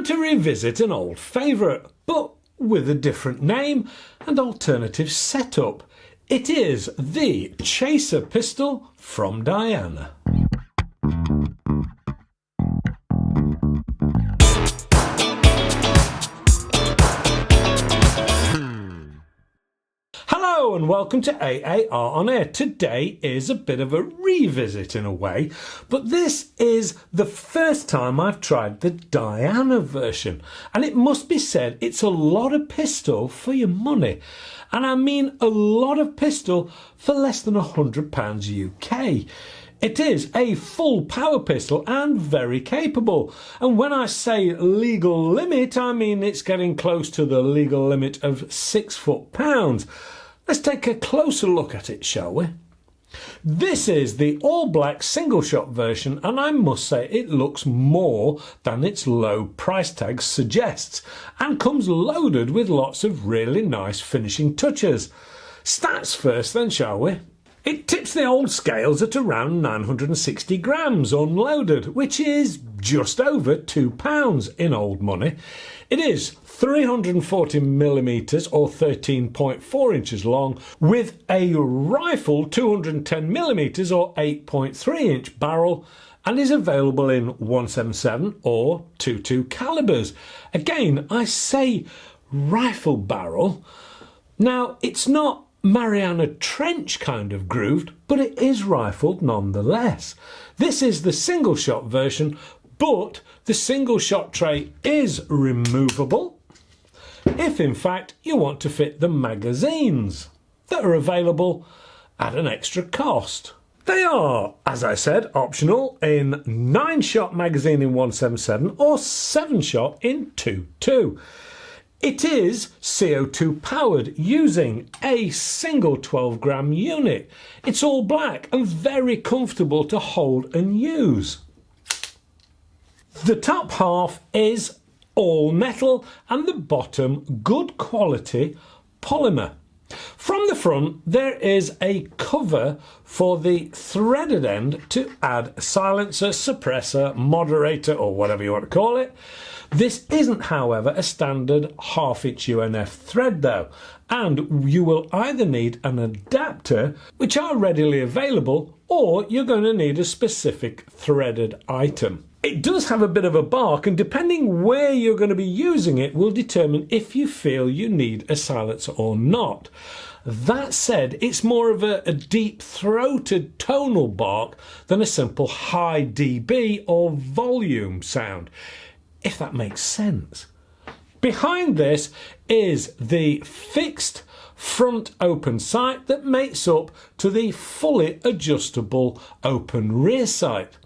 to revisit an old favourite, but with a different name and alternative setup. It is the Chaser pistol from Diana. Hello and welcome to AAR on Air. Today is a bit of a revisit in a way, but this is the first time I've tried the Diana version, and it must be said it's a lot of pistol for your money, and I mean a lot of pistol for less than £100 UK. It is a full power pistol and very capable, and when I say legal limit I mean it's getting close to the legal limit of 6 foot-pounds. Let's take a closer look at it, shall we? This is the all-black single-shot version, and I must say it looks more than its low price tag suggests, and comes loaded with lots of really nice finishing touches. Stats first then, shall we? It tips the old scales at around 960 grams unloaded, which is just over £2 in old money. It is 340 millimeters or 13.4 inches long, with a rifle 210 millimeters or 8.3 inch barrel, and is available in 177 or 22 calibers. Again, I say rifle barrel. Now, it's not Mariana Trench kind of grooved, but it is rifled nonetheless. This is the single shot version, but the single shot tray is removable if in fact you want to fit the magazines that are available at an extra cost. They are, as I said, optional in 9-shot magazine in 177 or 7-shot in 22. It is CO2 powered using a single 12-gram unit. It's all black and very comfortable to hold and use. The top half is all metal and the bottom good quality polymer. From the front there is a cover for the threaded end to add a silencer, suppressor, moderator or whatever you want to call it. This isn't, however, a standard half-inch UNF thread though, and you will either need an adapter, which are readily available, or you're going to need a specific threaded item. It does have a bit of a bark, and depending where you're going to be using it will determine if you feel you need a silencer or not. That said, it's more of a deep-throated tonal bark than a simple high dB or volume sound, if that makes sense. Behind this is the fixed front open sight that mates up to the fully adjustable open rear sight.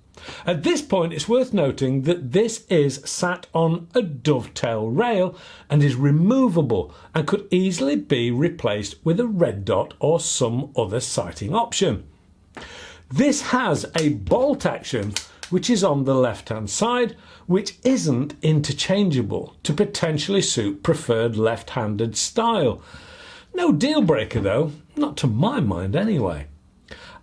At this point it's worth noting that this is sat on a dovetail rail and is removable and could easily be replaced with a red dot or some other sighting option. This has a bolt action which is on the left hand side, which isn't interchangeable to potentially suit preferred left-handed style. No deal breaker though, not to my mind anyway.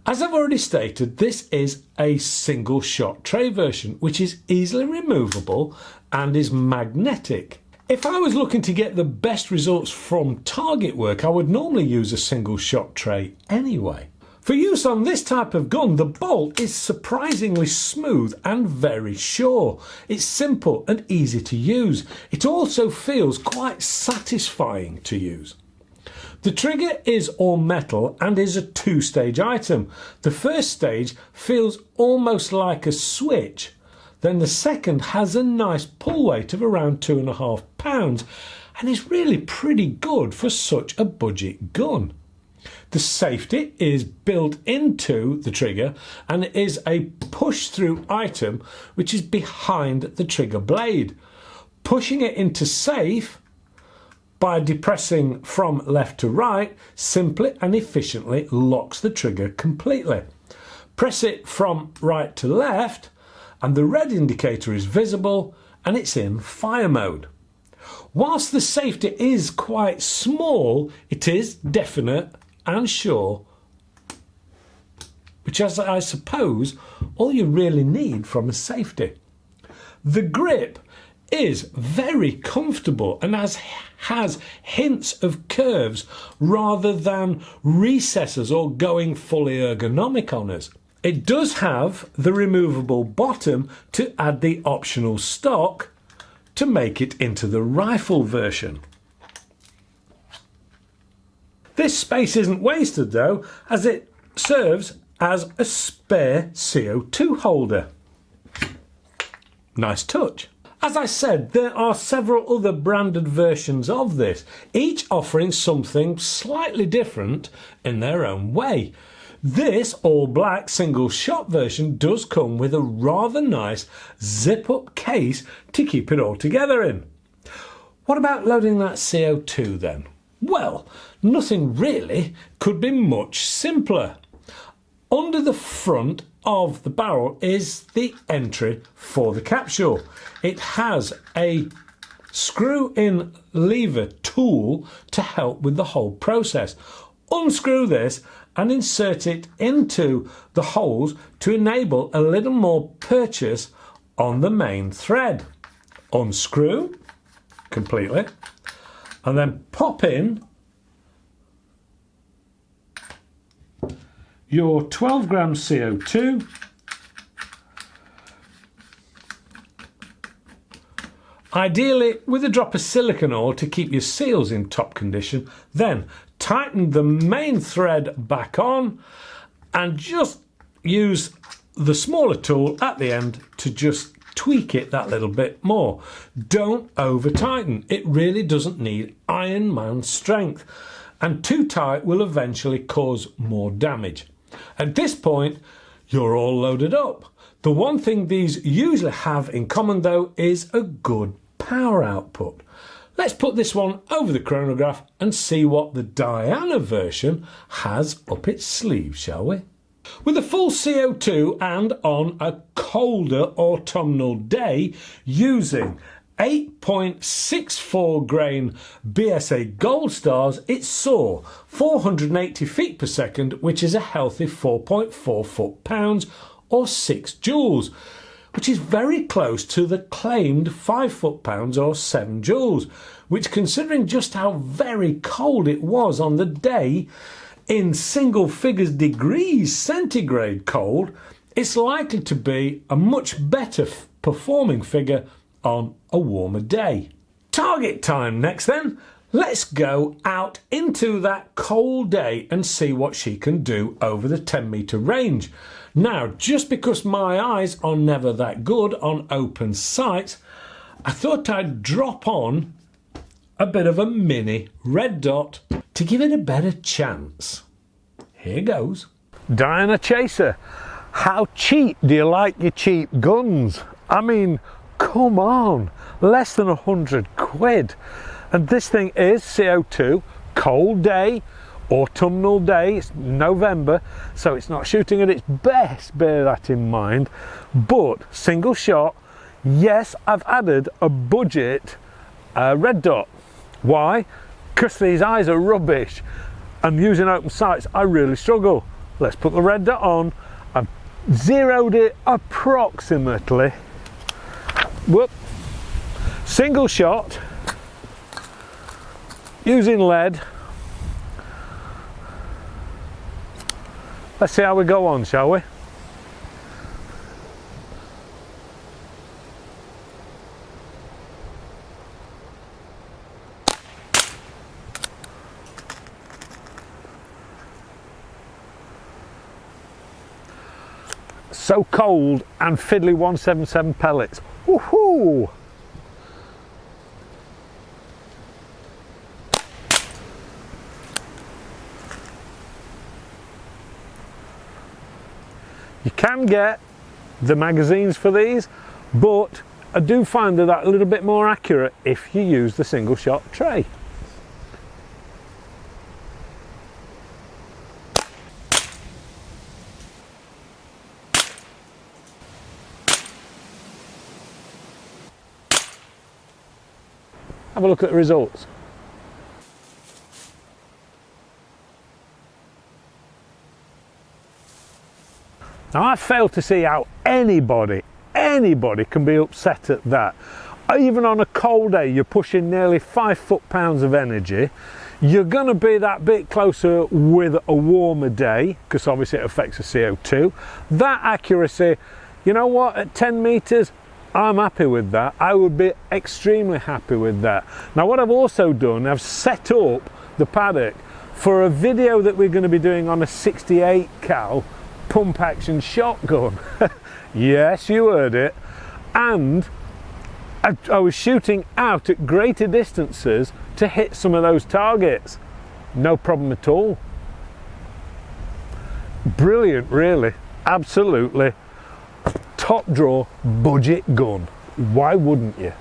As I've already stated, this is a single shot tray version which is easily removable and is magnetic. If I was looking to get the best results from target work, I would normally use a single shot tray anyway. For use on this type of gun, the bolt is surprisingly smooth and very sure. It's simple and easy to use. It also feels quite satisfying to use. The trigger is all metal and is a 2-stage item. The first stage feels almost like a switch. Then the second has a nice pull weight of around 2.5 pounds and is really pretty good for such a budget gun. The safety is built into the trigger and it is a push-through item which is behind the trigger blade. Pushing it into safe by depressing from left to right simply and efficiently locks the trigger completely. Press it from right to left and the red indicator is visible and it's in fire mode. Whilst the safety is quite small, it is definite and sure, which is, I suppose, all you really need from a safety. The grip is very comfortable and has hints of curves rather than recesses or going fully ergonomic on us. It does have the removable bottom to add the optional stock to make it into the rifle version. This space isn't wasted though, as it serves as a spare CO2 holder. Nice touch. As I said, there are several other branded versions of this, each offering something slightly different in their own way. This all-black single-shot version does come with a rather nice zip-up case to keep it all together in. What about loading that CO2 then? Well, nothing really could be much simpler. Under the front of the barrel is the entry for the capsule. It has a screw-in lever tool to help with the whole process. Unscrew this and insert it into the holes to enable a little more purchase on the main thread. Unscrew completely and then pop in your 12 gram CO2, ideally with a drop of silicone oil to keep your seals in top condition. Then tighten the main thread back on and just use the smaller tool at the end to just tweak it that little bit more. Don't over tighten. It really doesn't need Iron Man strength, and too tight will eventually cause more damage. At this point, you're all loaded up. The one thing these usually have in common though is a good power output. Let's put this one over the chronograph and see what the Diana version has up its sleeve, shall we? With a full CO2 and on a colder autumnal day using 8.64 grain BSA Gold Stars, it saw 480 feet per second, which is a healthy 4.4 foot-pounds or 6 joules, which is very close to the claimed 5 foot-pounds or 7 joules, which, considering just how very cold it was on the day, in single figures degrees centigrade cold, it's likely to be a much better performing figure on a warmer day. Target time next then. Let's go out into that cold day and see what she can do over the 10-metre range. Now, just because my eyes are never that good on open sight, I thought I'd drop on a bit of a mini red dot to give it a better chance. Here goes. Diana Chaser, how cheap do you like your cheap guns? I mean, come on, less than 100 quid. And this thing is CO2, cold day, autumnal day, it's November, so it's not shooting at its best, bear that in mind. But single shot, yes, I've added a budget red dot. Why? Because these eyes are rubbish, and using open sights I really struggle. Let's put the red dot on. I've zeroed it approximately. Whoop. Single shot using lead. Let's see how we go on, shall we? So cold and fiddly 177 pellets. Woohoo! You can get the magazines for these, but I do find that a little bit more accurate if you use the single shot tray. Have a look at the results. Now, I fail to see how anybody can be upset at that. even on a cold day, you're pushing nearly 5 foot-pounds of energy. You're going to be that bit closer with a warmer day, because obviously it affects the CO2. That accuracy, you know what, at 10 meters, I'm happy with that. I would be extremely happy with that. Now what I've also done, I've set up the paddock for a video that we're going to be doing on a 68 cal pump action shotgun. Yes, you heard it. And I was shooting out at greater distances to hit some of those targets. No problem at all. Brilliant, really. Absolutely. Top drawer budget gun. Why wouldn't you?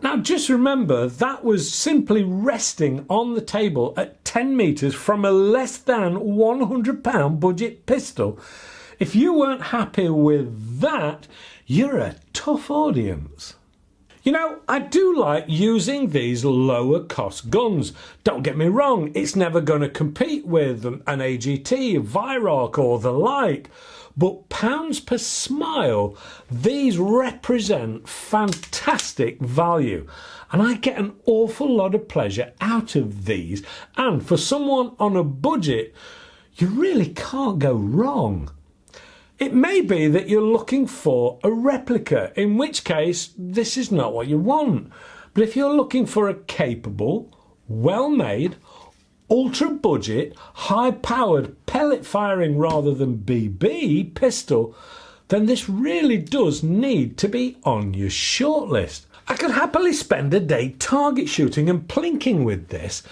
Now just remember, that was simply resting on the table at 10 meters from a less than £100 budget pistol. If you weren't happy with that, you're a tough audience. You know, I do like using these lower cost guns. Don't get me wrong, it's never going to compete with an AGT, Viroc or the like. But pounds per smile, these represent fantastic value. And I get an awful lot of pleasure out of these. And for someone on a budget, you really can't go wrong. It may be that you're looking for a replica, in which case this is not what you want. But if you're looking for a capable, well-made, ultra-budget, high-powered pellet firing rather than BB pistol, then this really does need to be on your shortlist. I could happily spend a day target shooting and plinking with this.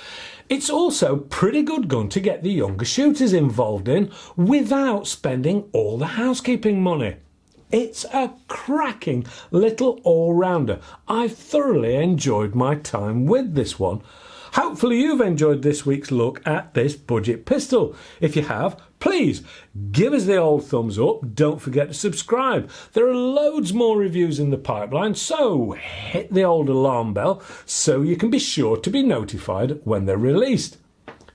It's also a pretty good gun to get the younger shooters involved in without spending all the housekeeping money. It's a cracking little all-rounder. I've thoroughly enjoyed my time with this one. Hopefully you've enjoyed this week's look at this budget pistol. If you have, please give us the old thumbs up. Don't forget to subscribe. There are loads more reviews in the pipeline, so hit the old alarm bell so you can be sure to be notified when they're released.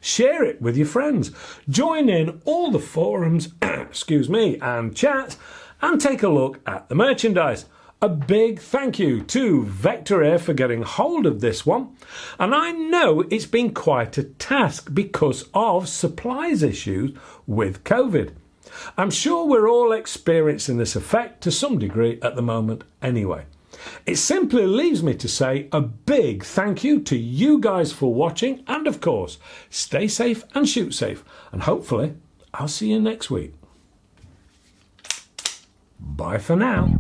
Share it with your friends. Join in all the forums, excuse me, and chats, and take a look at the merchandise. A big thank you to Vector Air for getting hold of this one. And I know it's been quite a task because of supplies issues with COVID. I'm sure we're all experiencing this effect to some degree at the moment anyway. It simply leaves me to say a big thank you to you guys for watching, and of course, stay safe and shoot safe. And hopefully, I'll see you next week. Bye for now.